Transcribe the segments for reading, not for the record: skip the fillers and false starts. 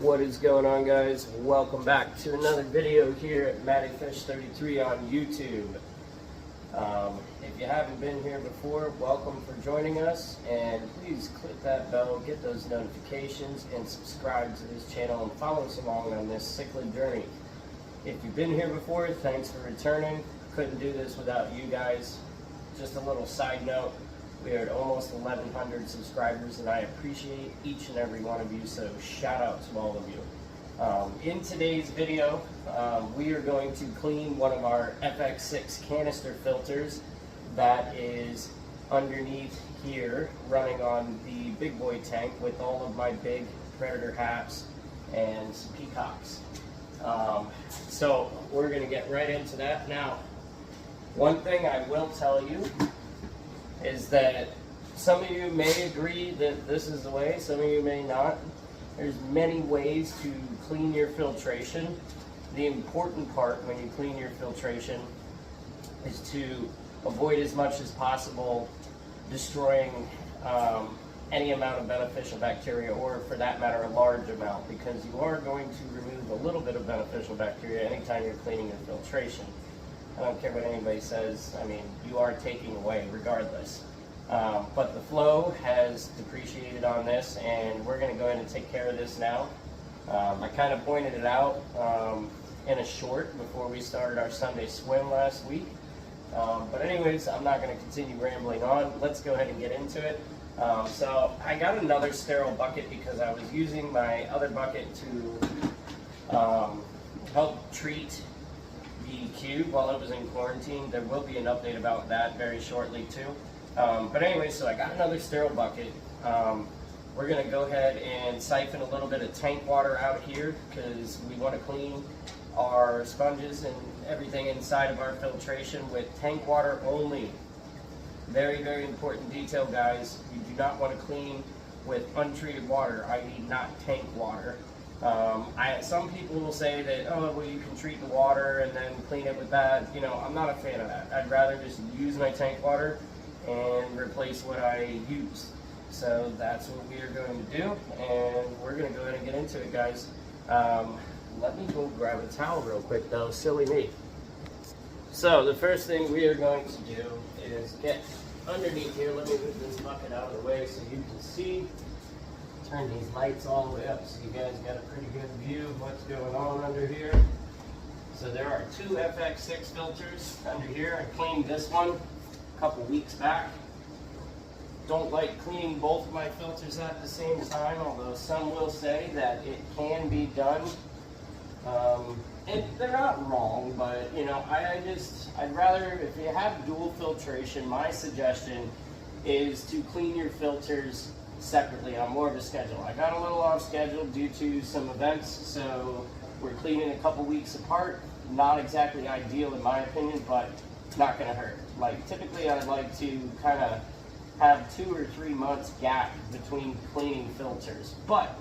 What is going on, guys? Welcome back to another video here at MattyFish33 on YouTube. If you haven't been here before, welcome for joining us, and please click that bell, get those notifications, and subscribe to this channel and follow us along on this cichlid journey. If you've been here before, thanks for returning. Couldn't do this without you guys. Just a little side note, we are at almost 1,100 subscribers, and I appreciate each and every one of you, so shout out to all of you. In today's video, we are going to clean one of our fx6 canister filters that is underneath here, running on the big boy tank with all of my big predator haps and some peacocks. So we're going to get right into that. Now, one thing I will tell you is that some of you may agree that this is the way, some of you may not. There's many ways to clean your filtration. The important part when you clean your filtration is to avoid as much as possible destroying any amount of beneficial bacteria, or for that matter a large amount, because you are going to remove a little bit of beneficial bacteria anytime you're cleaning your filtration. I don't care what anybody says, I mean, you are taking away regardless. But the flow has depreciated on this, and we're going to go ahead and take care of this now. I kind of pointed it out in a short before we started our Sunday swim last week. But anyways, I'm not going to continue rambling on. Let's go ahead and get into it. So I got another sterile bucket because I was using my other bucket to help treat the cube while it was in quarantine. There will be an update about that very shortly too. But anyway, so I got another sterile bucket. We're going to go ahead and siphon a little bit of tank water out here because we want to clean our sponges and everything inside of our filtration with tank water only. Very, very important detail, guys. You do not want to clean with untreated water, i.e. not tank water. Some people will say that, oh, well, you can treat the water and then clean it with that. You know, I'm not a fan of that. I'd rather just use my tank water and replace what I used. So that's what we are going to do, and we're going to go ahead and get into it, guys. Let me go grab a towel real quick, though. Silly me. So the first thing we are going to do is get underneath here. Let me move this bucket out of the way so you can see. Turn these lights all the way up so you guys got a pretty good view of what's going on under here. So there are two fx6 filters under here. I cleaned this one a couple weeks back. Don't like cleaning both of my filters at the same time, although some will say that it can be done. And they're not wrong, but you know, I'd rather, if you have dual filtration, my suggestion is to clean your filters separately on more of a schedule. I got a little off schedule due to some events, so we're cleaning a couple weeks apart. Not exactly ideal in my opinion, but not gonna hurt. Like typically I'd like to kind of have 2 or 3 months gap between cleaning filters, but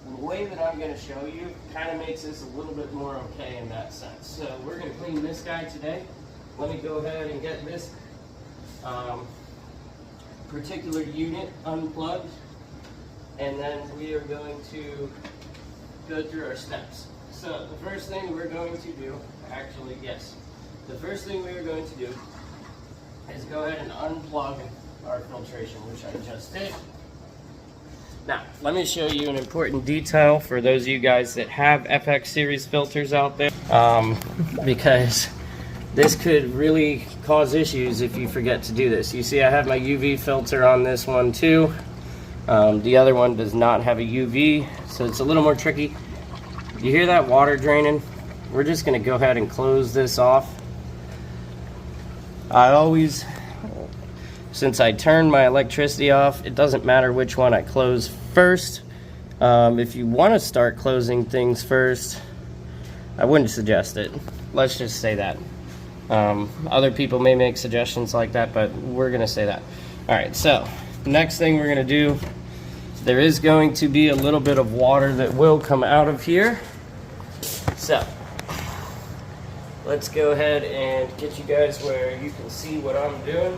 the way that I'm going to show you kind of makes this a little bit more okay in that sense. So we're going to clean this guy today. Let me go ahead and get this particular unit unplugged, and then we are going to go through our steps. So the first thing we're going to do, the first thing we are going to do is go ahead and unplug our filtration, which I just did. Now, let me show you an important detail for those of you guys that have FX series filters out there, because this could really cause issues if you forget to do this. You see I have my UV filter on this one too. The other one does not have a UV, so it's a little more tricky. You hear that water draining? We're just going to go ahead and close this off. Since I turned my electricity off, it doesn't matter which one I close first. If you want to start closing things first, I wouldn't suggest it. Let's just say that. Other people may make suggestions like that, but we're going to say that. Alright, so the next thing we're going to do, there is going to be a little bit of water that will come out of here. So let's go ahead and get you guys where you can see what I'm doing.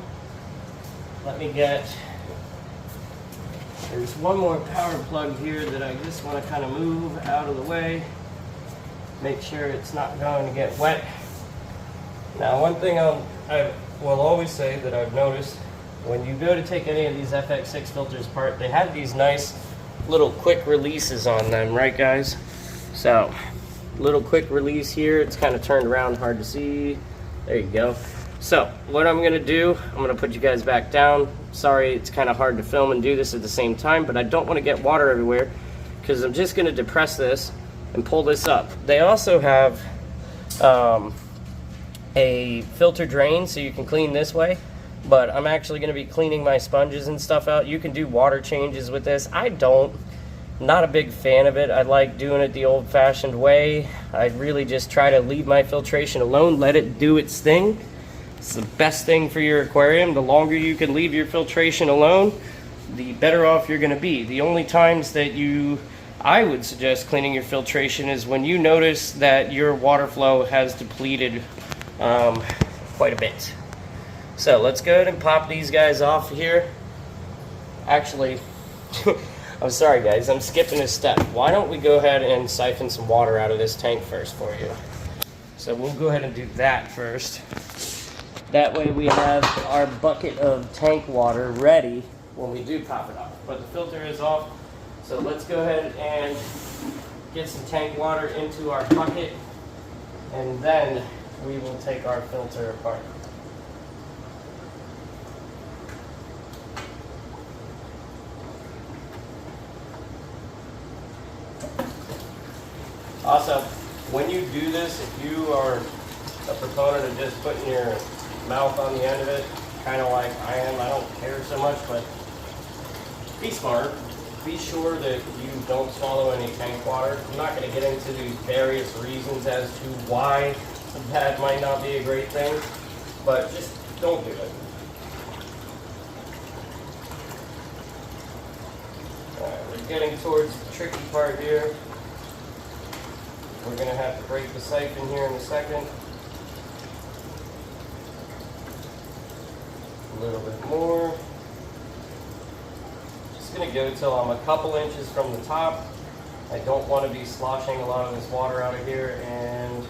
Let me get There's one more power plug here that I just want to kind of move out of the way. Make sure it's not going to get wet. Now, one thing I will always say that I've noticed, when you go to take any of these fx6 filters apart, they have these nice little quick releases on them, right guys? So, little quick release here. It's kind of turned around, hard to see. There you go. So, what I'm going to do, I'm going to put you guys back down. Sorry, it's kind of hard to film and do this at the same time, but I don't want to get water everywhere, because I'm just going to depress this and pull this up. They also have a filter drain, so you can clean this way, but I'm actually going to be cleaning my sponges and stuff out. You can do water changes with this. Not a big fan of it. I like doing it the old-fashioned way. I really just try to leave my filtration alone, let it do its thing. It's the best thing for your aquarium. The longer you can leave your filtration alone, the better off you're going to be. The only times that I would suggest cleaning your filtration is when you notice that your water flow has depleted quite a bit. So let's go ahead and pop these guys off here. Actually, I'm sorry guys, I'm skipping a step. Why don't we go ahead and siphon some water out of this tank first for you? So we'll go ahead and do that first. That way we have our bucket of tank water ready when we do pop it off. But the filter is off, so let's go ahead and get some tank water into our bucket, and then we will take our filter apart. Also, when you do this, if you are a proponent of just putting your mouth on the end of it, kind of like I am, I don't care so much, but be smart. Be sure that you don't swallow any tank water. I'm not going to get into the various reasons as to why that might not be a great thing, but just don't do it. Alright, we're getting towards the tricky part here. We're going to have to break the siphon here in a second. A little bit more. Just going to go till I'm a couple inches from the top. I don't want to be sloshing a lot of this water out of here, and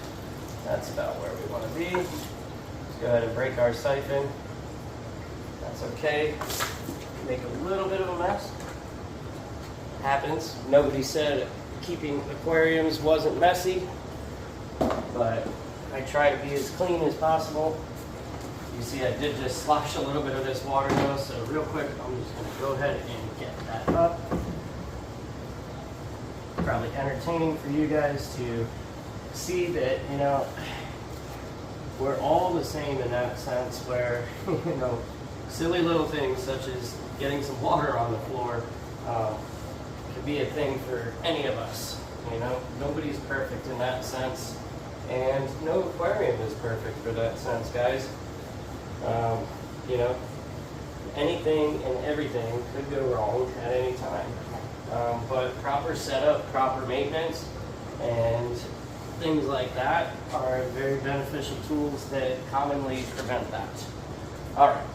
that's about where we want to be. Let's go ahead and break our siphon. That's okay. Make a little bit of a mess. Happens. Nobody said keeping aquariums wasn't messy, but I try to be as clean as possible. You see, I did just slosh a little bit of this water though, so real quick, I'm just going to go ahead and get that up. Probably entertaining for you guys to see that, you know, we're all the same in that sense, where, you know, silly little things such as getting some water on the floor could be a thing for any of us. You know, nobody's perfect in that sense, and no aquarium is perfect for that sense, guys. You know, anything and everything could go wrong at any time. But proper setup, proper maintenance, and things like that are very beneficial tools that commonly prevent that. All right.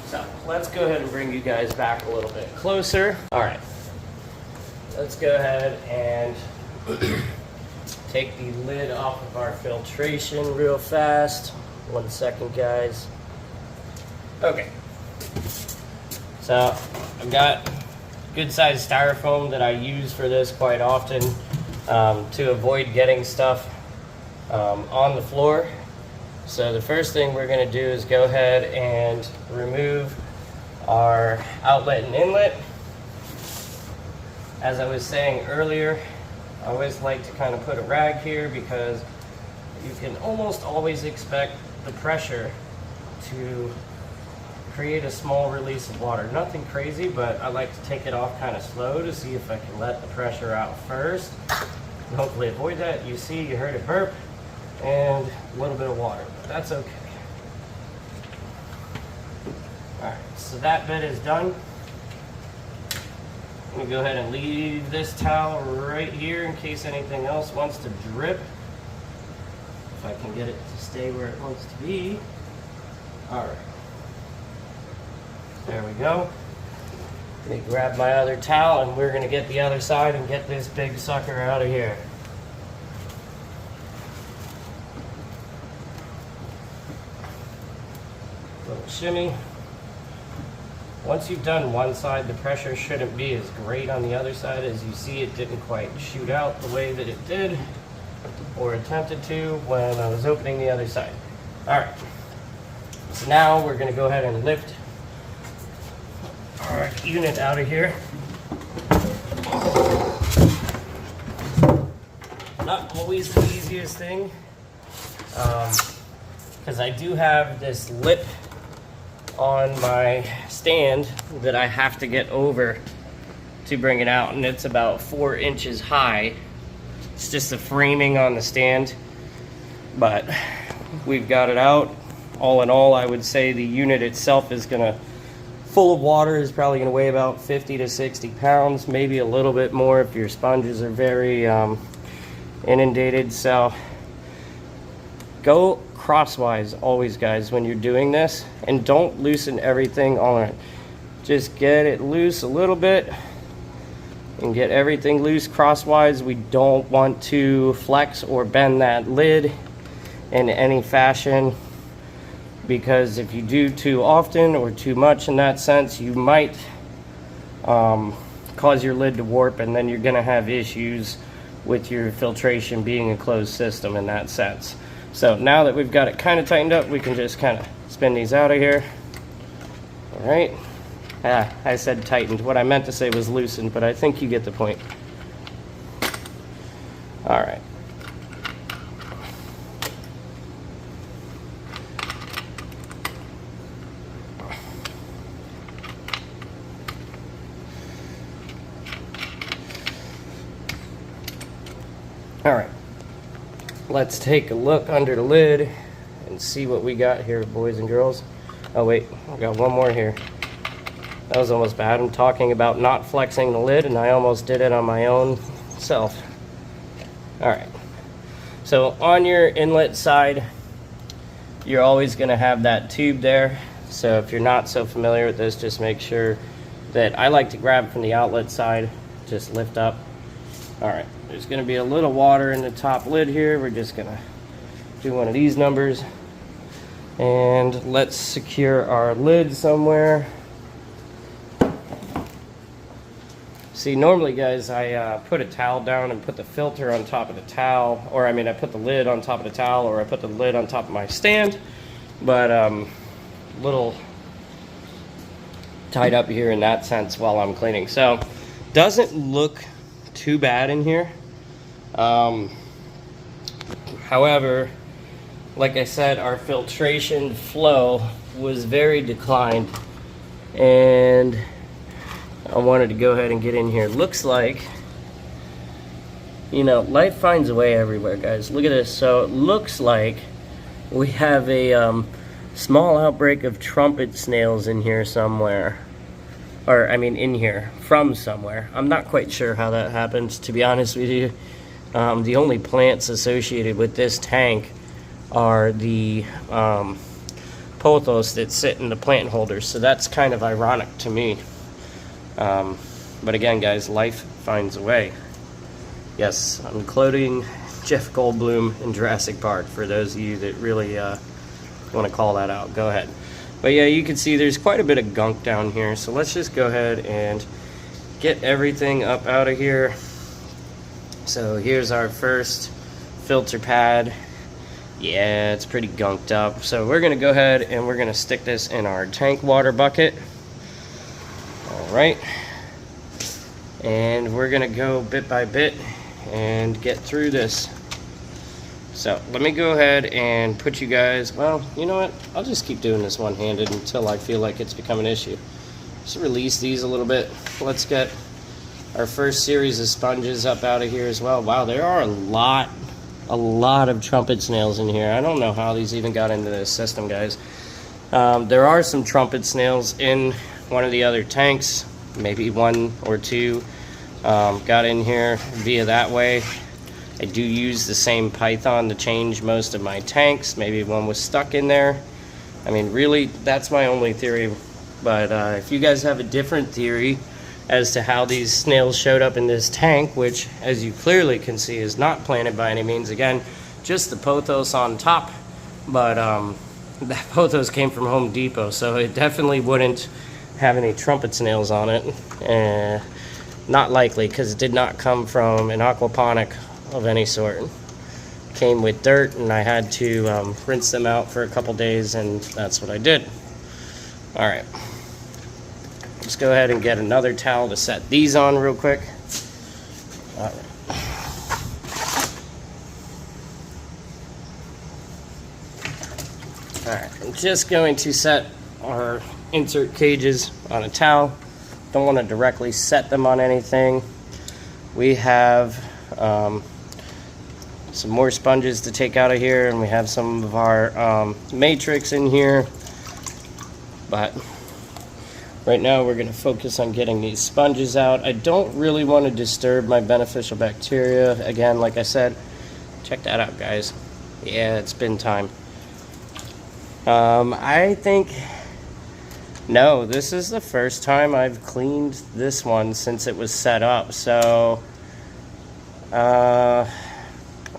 So let's go ahead and bring you guys back a little bit closer. All right. Let's go ahead and take the lid off of our filtration real fast. 1 second, guys. Okay. So I've got good sized styrofoam that I use for this quite often to avoid getting stuff on the floor. So the first thing we're going to do is go ahead and remove our outlet and inlet. As I was saying earlier, I always like to kind of put a rag here because you can almost always expect the pressure to create a small release of water. Nothing crazy, but I like to take it off kind of slow to see if I can let the pressure out first and hopefully avoid that. You see, you heard it burp and a little bit of water, but that's okay. Alright, so that bit is done. I'm going to go ahead and leave this towel right here in case anything else wants to drip. If I can get it to stay where it wants to be. Alright. There we go. Let me grab my other towel and we're gonna get the other side and get this big sucker out of here. Little shimmy. Once you've done one side, the pressure shouldn't be as great on the other side. As you see, it didn't quite shoot out the way that it did, or attempted to, when I was opening the other side. All right, so now we're gonna go ahead and lift our unit out of here. Not always the easiest thing, because I do have this lip on my stand that I have to get over to bring it out, and it's about 4 inches high. It's just the framing on the stand, but we've got it out. All in all, I would say the unit itself is gonna, full of water, is probably gonna weigh about 50 to 60 pounds, maybe a little bit more if your sponges are very inundated. So go crosswise always, guys, when you're doing this, and don't loosen everything all in. Just get it loose a little bit and get everything loose crosswise. We don't want to flex or bend that lid in any fashion, because if you do too often or too much in that sense, you might cause your lid to warp, and then you're gonna have issues with your filtration being a closed system in that sense. So now that we've got it kind of tightened up, we can just kind of spin these out of here. All right. I said tightened. What I meant to say was loosened, but I think you get the point. All right. All right. Let's take a look under the lid and see what we got here, boys and girls. Oh wait, I got one more here. That was almost bad. I'm talking about not flexing the lid, and I almost did it on my own self. All right. So on your inlet side, you're always going to have that tube there. So if you're not so familiar with this, just make sure that, I like to grab from the outlet side, just lift up. All right. There's going to be a little water in the top lid here. We're just going to do one of these numbers, and let's secure our lid somewhere. See, normally, guys, I put a towel down and put the filter on top of the towel, or I mean, I put the lid on top of the towel, or I put the lid on top of my stand, but little tied up here in that sense while I'm cleaning. So doesn't look too bad in here. However, like I said, our filtration flow was very declined, and I wanted to go ahead and get in here. Looks like, you know, life finds a way everywhere, guys. Look at this. So it looks like we have a small outbreak of trumpet snails in here somewhere. Or, I mean, in here from somewhere. I'm not quite sure how that happens, to be honest with you. The only plants associated with this tank are the pothos that sit in the plant holders. So that's kind of ironic to me. But again, guys, life finds a way. Yes, I'm quoting Jeff Goldblum in Jurassic Park, for those of you that really want to call that out. Go ahead. But yeah, you can see there's quite a bit of gunk down here. So let's just go ahead and get everything up out of here. So here's our first filter pad. Yeah, it's pretty gunked up. So we're going to go ahead and we're going to stick this in our tank water bucket. All right. And we're going to go bit by bit and get through this. So let me go ahead and put you guys, well, you know what? I'll just keep doing this one-handed until I feel like it's become an issue. Just release these a little bit. Let's get our first series of sponges up out of here as well. Wow, there are a lot of trumpet snails in here. I don't know how these even got into this system, guys. There are some trumpet snails in one of the other tanks. Maybe one or two got in here via that way. I do use the same Python to change most of my tanks. Maybe one was stuck in there. I mean, really, that's my only theory. But if you guys have a different theory, as to how these snails showed up in this tank, which, as you clearly can see, is not planted by any means. Again, just the pothos on top, but that pothos came from Home Depot, so it definitely wouldn't have any trumpet snails on it. Not likely, because it did not come from an aquaponic of any sort. It came with dirt, and I had to rinse them out for a couple days, and that's what I did. All right. Let's go ahead and get another towel to set these on real quick. All right. Alright, I'm just going to set our insert cages on a towel. Don't want to directly set them on anything. We have some more sponges to take out of here, and we have some of our matrix in here. But right now we're going to focus on getting these sponges out. I don't really want to disturb my beneficial bacteria. Again, like I said, check that out, guys. Yeah, it's been time. I think, no, this is the first time I've cleaned this one since it was set up. So, I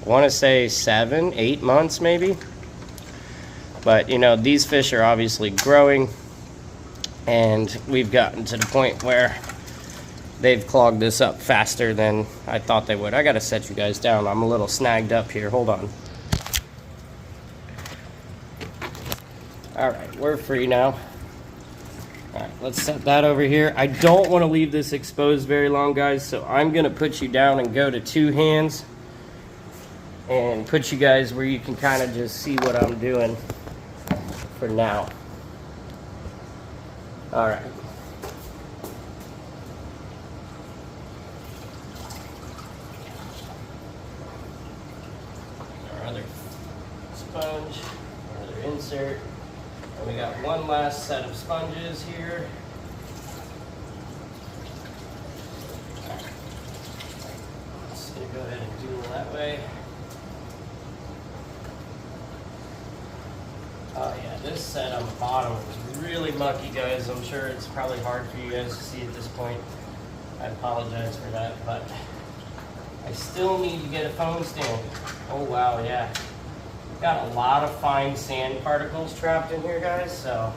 want to say 7, 8 months maybe. But, you know, these fish are obviously growing, and we've gotten to the point where they've clogged this up faster than I thought they would. I got to set you guys down. I'm a little snagged up here. Hold on. Alright, we're free now. Alright, let's set that over here. I don't want to leave this exposed very long, guys, so I'm going to put you down and go to 2 hands and put you guys where you can kind of just see what I'm doing for now. Alright. Our other sponge, our other insert. And we got one last set of sponges here. Just gonna go ahead and do it that way. Oh yeah, this set on the bottom is really mucky, guys. I'm sure it's probably hard for you guys to see at this point. I apologize for that, but I still need to get a foam stand. Oh wow, yeah. Got a lot of fine sand particles trapped in here, guys, so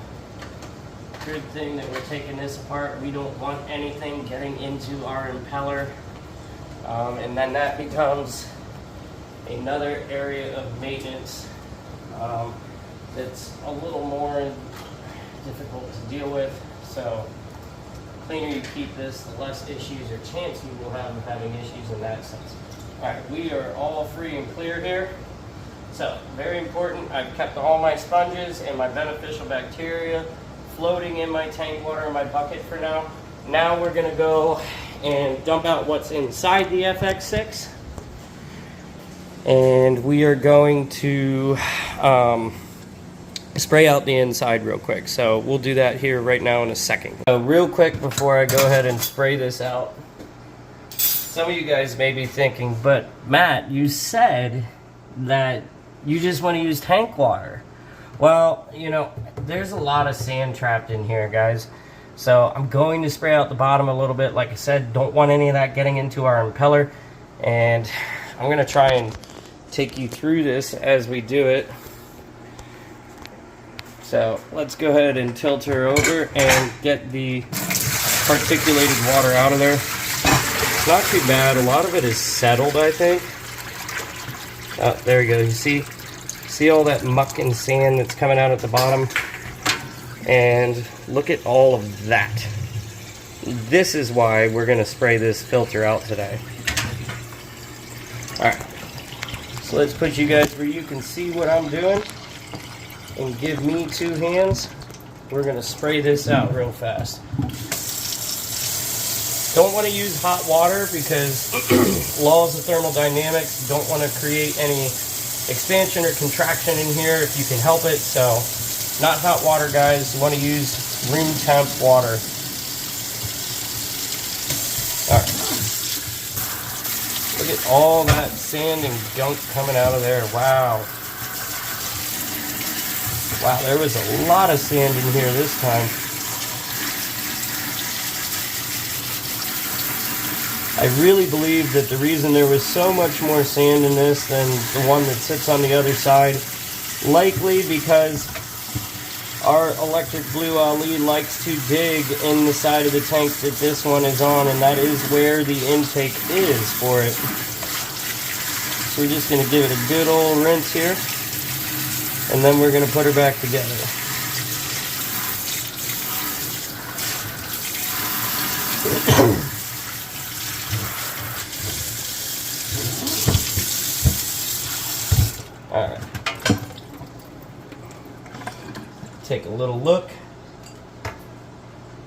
good thing that we're taking this apart. We don't want anything getting into our impeller, and then that becomes another area of maintenance that's a little more difficult to deal with. So the cleaner you keep this, the less issues or chance you will have of having issues in that sense. All right, we are all free and clear here. So, very important, I've kept all my sponges and my beneficial bacteria floating in my tank water in my bucket for now. Now we're going to go and dump out what's inside the fx6. And we are going to spray out the inside real quick. So we'll do that here right now in a second. So real quick before I go ahead and spray this out, some of you guys may be thinking, but Matt, you said that you just want to use tank water. Well, you know, there's a lot of sand trapped in here, guys. So I'm going to spray out the bottom a little bit. Like I said, don't want any of that getting into our impeller. And I'm going to try and take you through this as we do it. So let's go ahead and tilt her over and get the particulated water out of there. It's not too bad. A lot of it is settled, I think. Oh, there we go. You see all that muck and sand that's coming out at the bottom? And look at all of that. This is why we're going to spray this filter out today. Alright. So let's put you guys where you can see what I'm doing. And give me 2 hands. We're going to spray this out real fast. Don't want to use hot water because laws of thermodynamics, don't want to create any expansion or contraction in here if you can help it. So not hot water, guys. You want to use room temp water. All right. Look at all that sand and gunk coming out of there. Wow. Wow, there was a lot of sand in here this time. I really believe that the reason there was so much more sand in this than the one that sits on the other side, likely because our electric blue Ali likes to dig in the side of the tank that this one is on, and that is where the intake is for it. So we're just going to give it a good old rinse here, and then we're going to put her back together. Alright. Take a little look.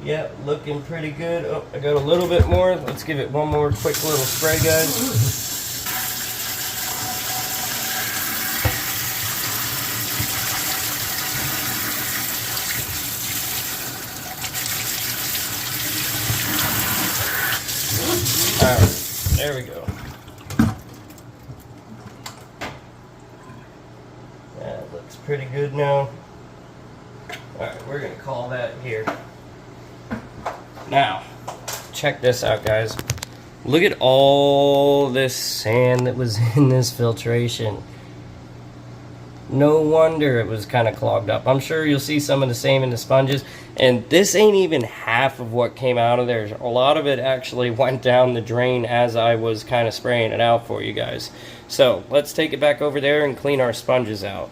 Yep, looking pretty good. Oh, I got a little bit more. Let's give it one more quick little spray, guys. Alright, there we go. That looks pretty good now. Alright, we're going to call that here. Now, check this out, guys. Look at all this sand that was in this filtration. No wonder it was kind of clogged up. I'm sure you'll see some of the same in the sponges. And this ain't even half of what came out of there. A lot of it actually went down the drain as I was kind of spraying it out for you guys. So, let's take it back over there and clean our sponges out.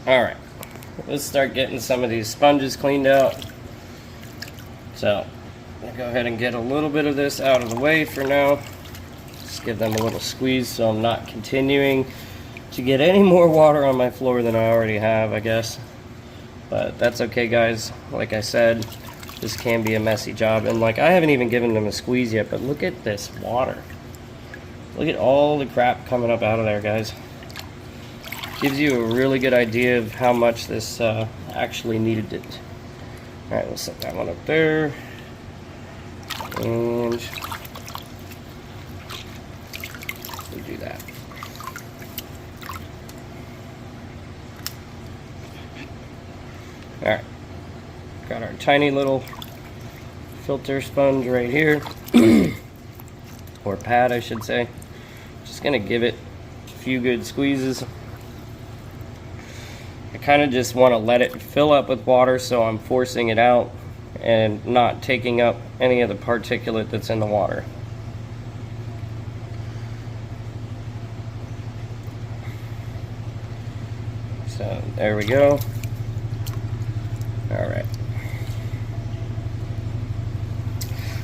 Alright. Let's start getting some of these sponges cleaned out. So, I'll go ahead and get a little bit of this out of the way for now. Just give them a little squeeze so I'm not continuing to get any more water on my floor than I already have, I guess. But that's okay, guys. Like I said, this can be a messy job. And like, I haven't even given them a squeeze yet, but look at this water. Look at all the crap coming up out of there, guys. Gives you a really good idea of how much this actually needed it. Alright, we'll set that one up there. And we'll do that. Alright. Got our tiny little filter sponge right here. Or pad, I should say. Just gonna give it a few good squeezes. I kind of just want to let it fill up with water, so I'm forcing it out and not taking up any of the particulate that's in the water. So there we go. Alright.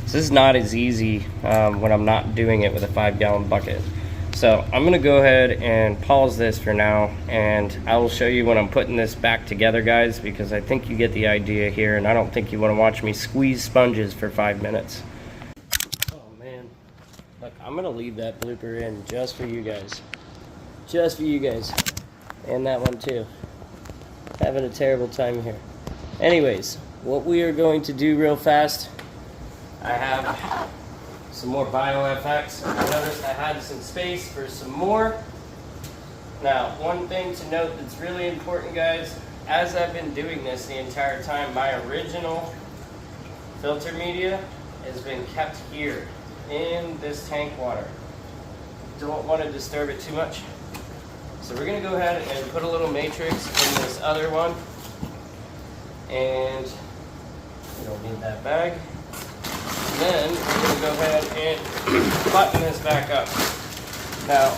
So this is not as easy when I'm not doing it with a 5-gallon bucket. So I'm going to go ahead and pause this for now, and I will show you when I'm putting this back together, guys, because I think you get the idea here, and I don't think you want to watch me squeeze sponges for 5 minutes. Oh man, look, I'm going to leave that blooper in just for you guys. Just for you guys. And that one too. Having a terrible time here. Anyways, what we are going to do real fast, I have some more BioFX. I noticed I had some space for some more. Now, one thing to note that's really important, guys, as I've been doing this the entire time, my original filter media has been kept here in this tank water. Don't want to disturb it too much. So we're going to go ahead and put a little matrix in this other one. And we don't need that bag. Then we're going to go ahead and button this back up. Now,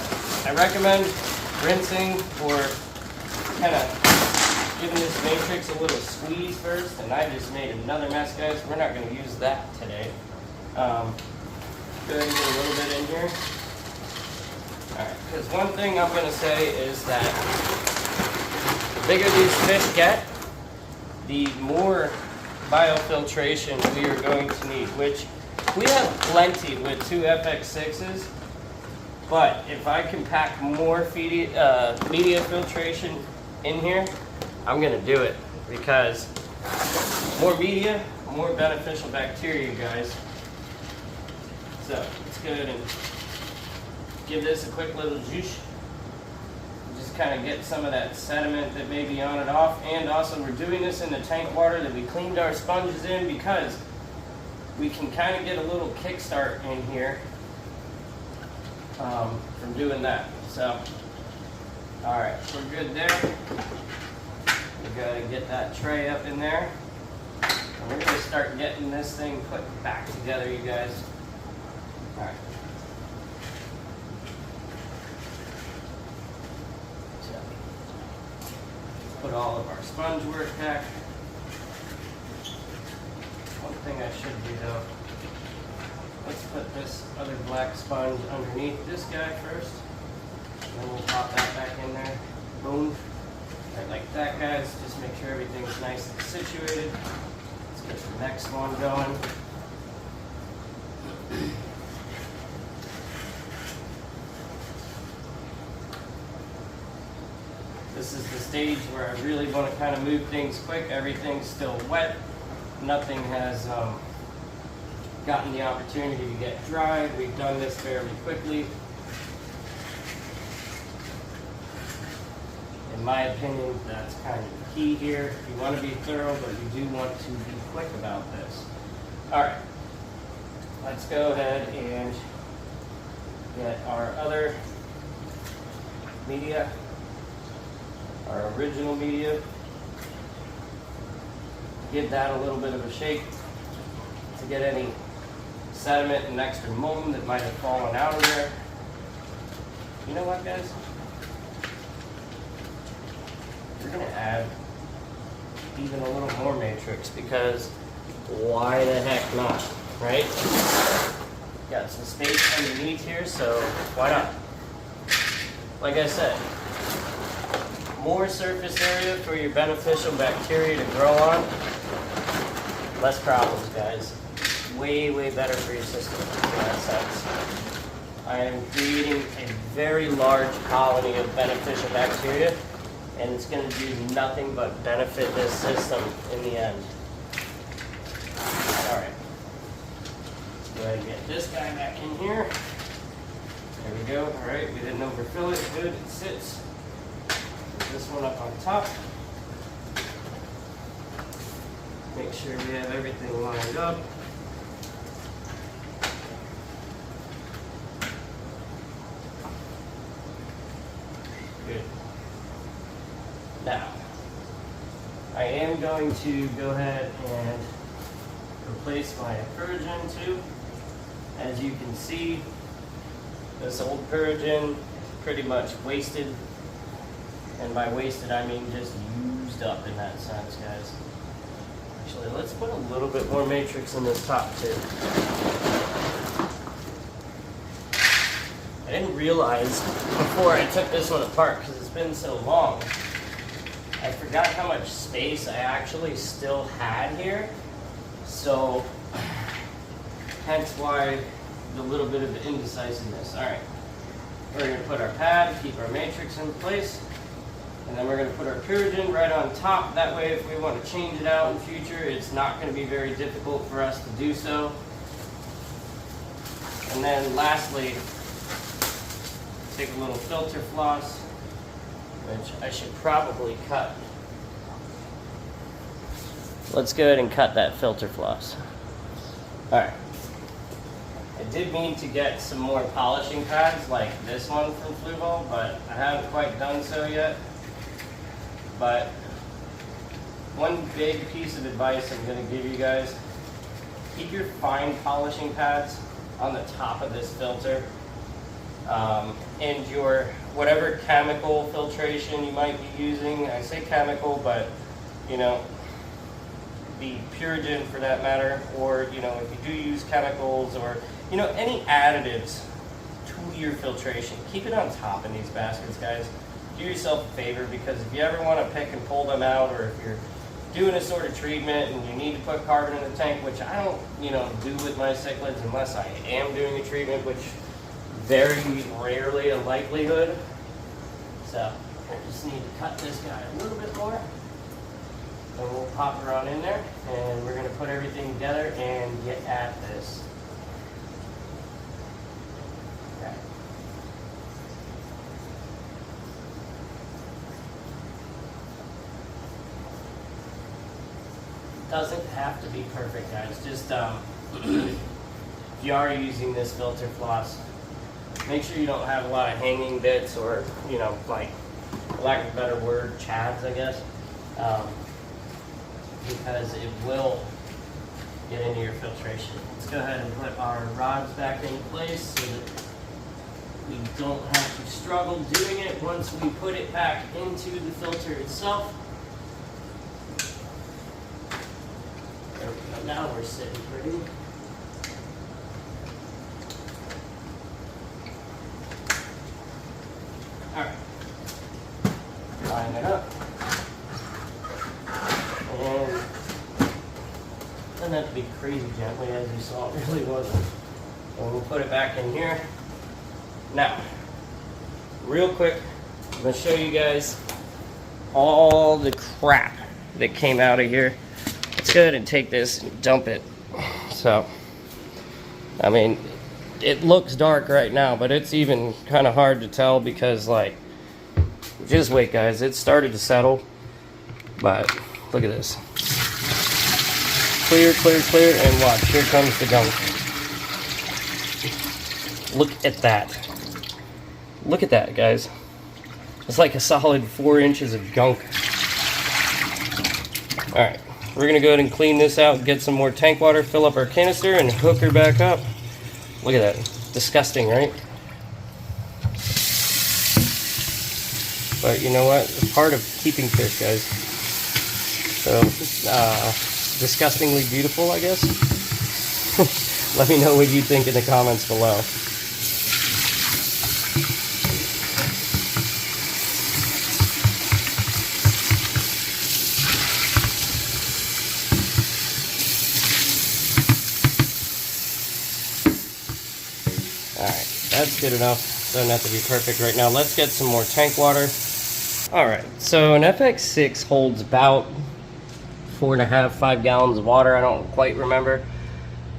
I recommend rinsing or kind of giving this matrix a little squeeze first, and I just made another mess, guys. We're not going to use that today. Go ahead and get a little bit in here. Alright, because one thing I'm going to say is that the bigger these fish get, the more biofiltration we are going to need, which we have plenty with 2 fx6s, but if I can pack more media filtration in here, I'm going to do it, because more media, more beneficial bacteria, guys. So let's go ahead and give this a quick little juice. Just kind of get some of that sediment that may be on and off. And also, we're doing this in the tank water that we cleaned our sponges in, because we can kind of get a little kickstart in here from doing that. So, all right, we're good there. We gotta get that tray up in there. And we're gonna start getting this thing put back together, you guys. All right. So, put all of our sponge work back. One thing I should do though, let's put this other black sponge underneath this guy first. And then we'll pop that back in there. Boom. Right, like that, guys. Just make sure everything's nice and situated. Let's get the next one going. This is the stage where I really want to kind of move things quick. Everything's still wet. Nothing has gotten the opportunity to get dry. We've done this fairly quickly. In my opinion, that's kind of the key here. You want to be thorough, but you do want to be quick about this. All right, let's go ahead and get our other media, our original media. Give that a little bit of a shake to get any sediment and extra molten that might have fallen out of there. You know what, guys? We're going to add even a little more matrix, because why the heck not, right? Got some space underneath here, so why not? Like I said, more surface area for your beneficial bacteria to grow on, less problems, guys. Way, way better for your system in that sense. I am creating a very large colony of beneficial bacteria, and it's going to do nothing but benefit this system in the end. All right. Go ahead and get this guy back in here. There we go. All right, we didn't overfill it. Good, it sits. Put this one up on top. Make sure we have everything lined up. Good. Now, I am going to go ahead and replace my Purigen tube. As you can see, this old Purigen is pretty much wasted. And by wasted, I mean just used up in that sense, guys. Actually, let's put a little bit more matrix in this top too. I didn't realize before I took this one apart, because it's been so long, I forgot how much space I actually still had here. So, hence why the little bit of indecisiveness. All right, we're going to put our pad, keep our matrix in place, and then we're going to put our Purigen right on top. That way, if we want to change it out in future, it's not going to be very difficult for us to do so. And then lastly, take a little filter floss, which I should probably cut. Let's go ahead and cut that filter floss. All right. I did mean to get some more polishing pads like this one from Fluval, but I haven't quite done so yet. But one big piece of advice I'm going to give you guys, keep your fine polishing pads on the top of this filter. And your whatever chemical filtration you might be using, I say chemical, but you know, the Purigen for that matter, or you know, if you do use chemicals or you know, any additives to your filtration, keep it on top in these baskets, guys. Do yourself a favor, because if you ever want to pick and pull them out, or if you're doing a sort of treatment and you need to put carbon in the tank, which I don't, you know, do with my cichlids unless I am doing a treatment, which very rarely a likelihood. So I just need to cut this guy a little bit more, and we'll pop her on in there, and we're going to put everything together and get at this. Okay. Doesn't have to be perfect, guys. Just if you are using this filter floss, make sure you don't have a lot of hanging bits or, you know, like, for lack of a better word, chads, I guess, because it will get into your filtration. Let's go ahead and put our rods back in place so that we don't have to struggle doing it once we put it back into the filter itself. There we go. Now we're sitting pretty. Alright. Line it up. And doesn't have to be crazy gently, as you saw, it really wasn't. And we'll put it back in here. Now, real quick, I'm going to show you guys all the crap that came out of here. Let's go ahead and take this and dump it. So, I mean, it looks dark right now, but it's even kind of hard to tell because, like, just wait, guys. It started to settle, but look at this. Clear, clear, clear, and watch. Here comes the gunk. Look at that. Look at that, guys. It's like a solid 4 inches of gunk. Alright, we're going to go ahead and clean this out, get some more tank water, fill up our canister, and hook her back up. Look at that. Disgusting, right? But you know what? It's part of keeping fish, guys. So, disgustingly beautiful, I guess. Let me know what you think in the comments below. Alright, that's good enough. Doesn't have to be perfect right now. Let's get some more tank water. Alright, so an fx6 holds about 4.5, 5 gallons of water. I don't quite remember.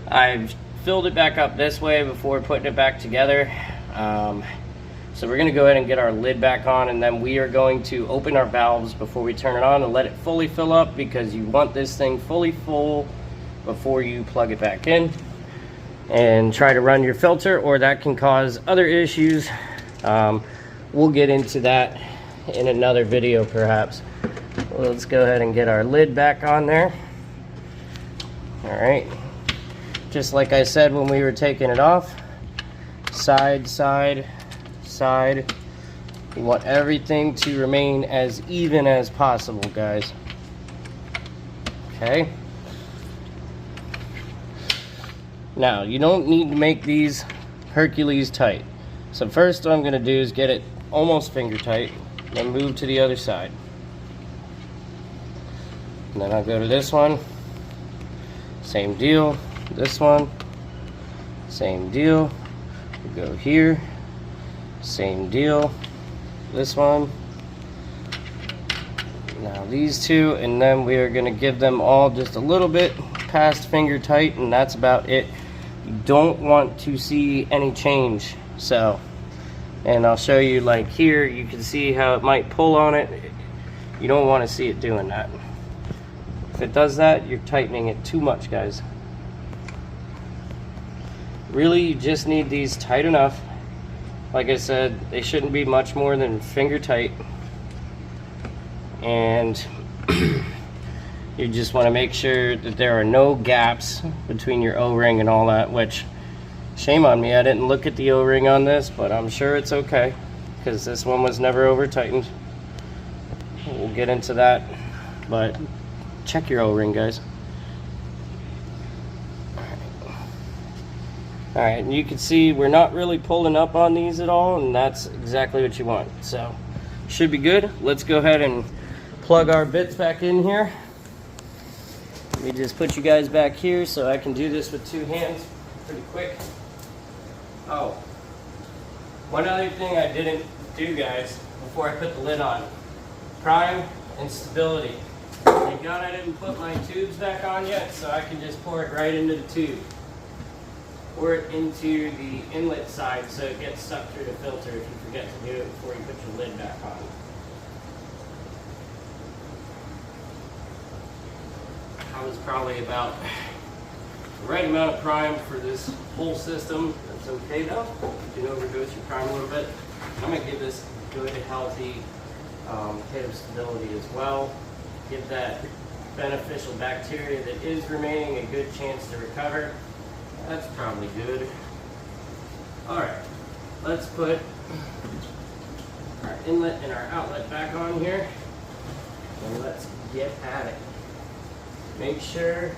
I've filled it back up this way before putting it back together. So we're going to go ahead and get our lid back on, and then we are going to open our valves before we turn it on and let it fully fill up, because you want this thing fully full before you plug it back in and try to run your filter, or that can cause other issues. We'll get into that in another video perhaps. Let's go ahead and get our lid back on there. Alright, just like I said when we were taking it off, side, side, side. You want everything to remain as even as possible, guys. Okay. Now, you don't need to make these Hercules tight. So first what I'm going to do is get it almost finger tight, then move to the other side. And then I'll go to this one. Same deal. This one. Same deal. We'll go here. Same deal. This one. Now these two, and then we are going to give them all just a little bit past finger tight, and that's about it. You don't want to see any change. So, and I'll show you, like here, you can see how it might pull on it. You don't want to see it doing that. If it does that, you're tightening it too much, guys. Really, you just need these tight enough. Like I said, they shouldn't be much more than finger tight. And you just want to make sure that there are no gaps between your O-ring and all that, which, shame on me, I didn't look at the O-ring on this, but I'm sure it's okay, because this one was never over tightened. We'll get into that, but check your O-ring, guys. Alright, and you can see we're not really pulling up on these at all, and that's exactly what you want. So, should be good. Let's go ahead and plug our bits back in here. Let me just put you guys back here so I can do this with 2 hands pretty quick. Oh, one other thing I didn't do, guys, before I put the lid on. Prime and stability. Thank God I didn't put my tubes back on yet, so I can just pour it right into the tube. Pour it into the inlet side so it gets stuck through the filter if you forget to do it before you put your lid back on. I was probably about The right amount of prime for this whole system. That's okay though. You can overdose your prime a little bit. I'm going to give this a good, healthy hit of stability as well. Give that beneficial bacteria that is remaining a good chance to recover. That's probably good. Alright, let's put our inlet and our outlet back on here, and let's get at it. Make sure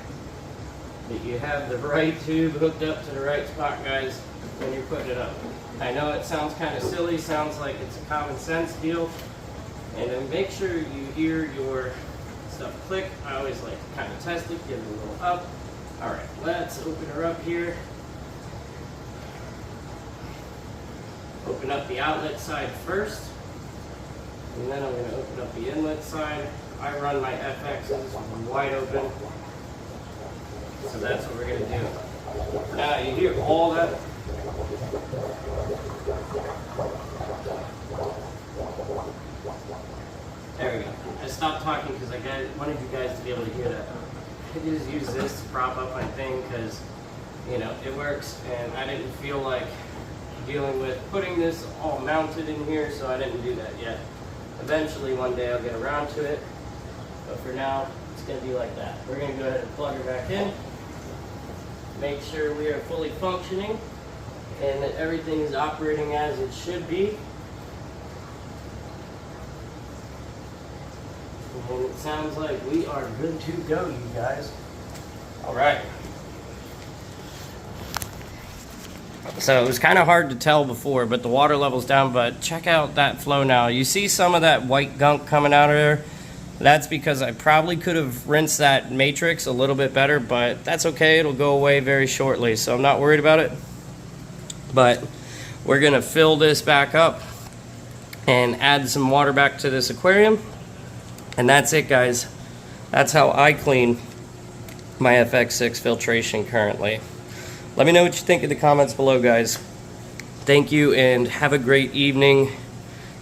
that you have the right tube hooked up to the right spot, guys, when you're putting it up. I know it sounds kind of silly, sounds like it's a common sense deal, and then make sure you hear your stuff click. I always like to kind of test it, give it a little up. Alright, let's open her up here. Open up the outlet side first, and then I'm going to open up the inlet side. I run my fx's wide open, so that's what we're going to do. Now you hear all that. There we go. I stopped talking because I wanted you guys to be able to hear that. I just use this to prop up my thing because, you know, it works, and I didn't feel like dealing with putting this all mounted in here, so I didn't do that yet. Eventually one day I'll get around to it, but for now it's going to be like that. We're going to go ahead and plug her back in, make sure we are fully functioning and that everything is operating as it should be. And it sounds like we are good to go, you guys. All right. So it was kind of hard to tell before, but the water level's down, but check out that flow now. You see some of that white gunk coming out of there? That's because I probably could have rinsed that matrix a little bit better, but that's okay. It'll go away very shortly, so I'm not worried about it. But we're going to fill this back up and add some water back to this aquarium. And that's it, guys. That's how I clean my fx6 filtration currently. Let me know what you think in the comments below, guys. Thank you, and have a great evening.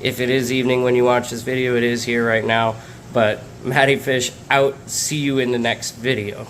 If it is evening when you watch this video, it is here right now. But Matty Fish out. See you in the next video.